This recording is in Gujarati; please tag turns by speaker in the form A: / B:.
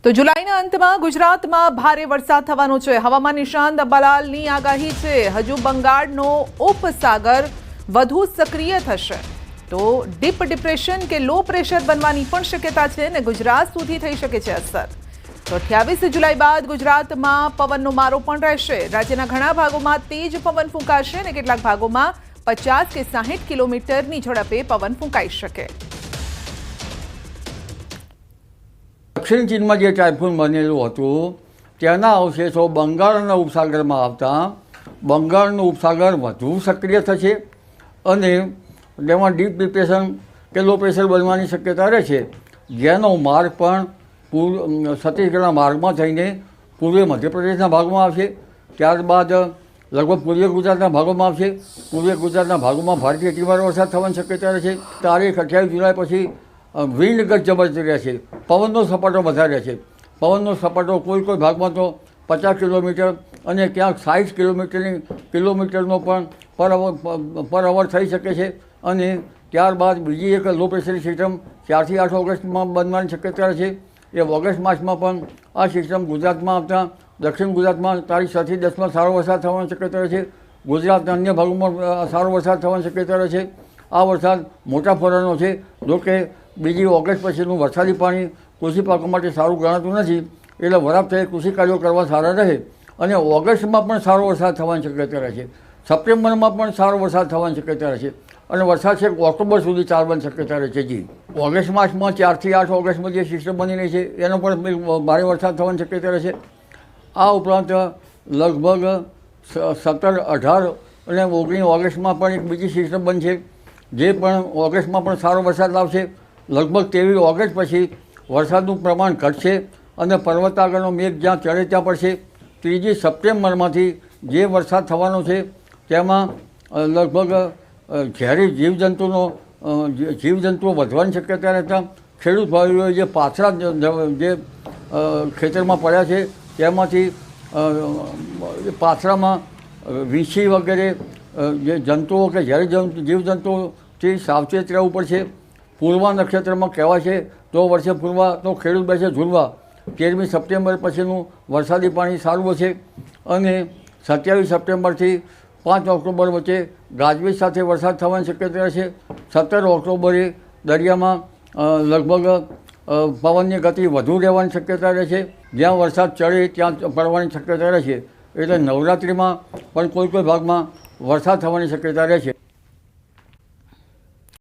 A: તો જુલાઈના અંતમાં ગુજરાતમાં ભારે વરસાદ થવાનો છે। હવામાન નિષ્ણાત અંબાલાલની આગાહી છે। હજુ બંગાળનો ઉપસાગર વધુ સક્રિય થશે તો ડીપ ડિપ્રેશન કે લો પ્રેશર બનવાની પણ શક્યતા છે ને ગુજરાત સુધી થઈ શકે છે અસર। તો 28 જુલાઈ બાદ ગુજરાતમાં પવનનો મારો પણ રહેશે। રાજ્યના ઘણા ભાગોમાં તેજ પવન ફૂંકાશે અને કેટલાક ભાગોમાં 50 કે 60 કિલોમીટરની ઝડપે પવન ફૂંકાઈ શકે।
B: દક્ષિણ ચીનમાં જે ટાઇફૂન બનેલું હતું તેના અવશેષો બંગાળના ઉપસાગરમાં આવતા બંગાળનો ઉપસાગર વધુ સક્રિય થશે અને તેમાં ડીપ ડિપ્રેશન કે લો પ્રેશર બનવાની શક્યતા રહેશે, જેનો માર્ગ પણ છત્તીસગઢના માર્ગમાં થઈને પૂર્વીય મધ્યપ્રદેશના ભાગમાં આવશે, ત્યારબાદ લગભગ પૂર્વીય ગુજરાતના ભાગોમાં આવશે। પૂર્વીય ગુજરાતના ભાગોમાં ભારેથી અતિભારે વરસાદ થવાની શક્યતા રહેશે। તારીખ 28 જુલાઈ પછી વિન્ડ ગત જબરજસ્ત રહેશે, પવનનો સપાટો વધારે રહેશે। પવનનો સપાટો કોઈ ભાગમાં તો 50 કિલોમીટર અને ક્યાંક 60 કિલોમીટરનો પણ પર અવર થઈ શકે છે। અને ત્યારબાદ બીજી એક લો પ્રેશરની સિસ્ટમ 4 થી 8 ઓગસ્ટમાં બનવાની શક્યતા છે। એ ઓગસ્ટ માસમાં પણ આ સિસ્ટમ ગુજરાતમાં આવતા દક્ષિણ ગુજરાતમાં તારીખ 6 થી 10માં સારો વરસાદ થવાની શક્યતા છે। ગુજરાતના અન્ય ભાગોમાં સારો વરસાદ થવાની શક્યતા છે। આ વરસાદ મોટા ફોરાનો છે, જોકે બીજી ઓગસ્ટ પછીનું વરસાદી પાણી કૃષિ પાકો માટે સારું ગણાતું નથી, એટલે વરાપ થઈ કૃષિ કાર્યો કરવા સારા રહે। અને ઓગસ્ટમાં પણ સારો વરસાદ થવાની શક્યતા રહે છે, સપ્ટેમ્બરમાં પણ સારો વરસાદ થવાની શક્યતા રહે છે અને વરસાદ છે ઓક્ટોબર સુધી ચાલવાની શક્યતા રહે છે। જી ઓગસ્ટ માસમાં 4 થી 8 ઓગસ્ટમાં જે સિસ્ટમ બની રહી છે એનો પણ ભારે વરસાદ થવાની શક્યતા રહે છે। આ ઉપરાંત લગભગ 17, 18 અને 19 ઓગસ્ટમાં પણ એક બીજી સિસ્ટમ બનશે, જે પણ ઓગસ્ટમાં પણ સારો વરસાદ લાવશે। લગભગ 23 ઓગસ્ટ પછી વરસાદનું પ્રમાણ ઘટશે અને પર્વત આગળનો મેઘ જ્યાં ચડે ત્યાં પડશે। 3 સપ્ટેમ્બરમાંથી જે વરસાદ થવાનો છે તેમાં લગભગ ઝેરી જીવજંતુઓ વધવાની શક્યતા રહેતા ખેડૂત ભાઈઓએ જે પાછલા જે ખેતરમાં પડ્યા છે તેમાંથી પાછળામાં વીંછી વગેરે જે જંતુઓ કે ઝેરી જીવજંતુઓથી સાવચેત રહેવું પડશે। પૂર્વા નક્ષત્રમાં કહેવાય છે તો વર્ષે પૂર્વા તો ખેડૂત બેસે ઝૂલવા। 13મી સપ્ટેમ્બર પછીનું વરસાદી પાણી સારું હશે અને 27 સપ્ટેમ્બરથી 5 ઓક્ટોબર વચ્ચે ગાજવીજ સાથે વરસાદ થવાની શક્યતા રહેશે। 17 ઓક્ટોબરે દરિયામાં લગભગ પવનની ગતિ વધુ રહેવાની શક્યતા રહેશે, જ્યાં વરસાદ ચડે ત્યાં પડવાની શક્યતા રહેશે। એટલે નવરાત્રિમાં પણ કોઈ ભાગમાં વરસાદ થવાની શક્યતા રહેશે।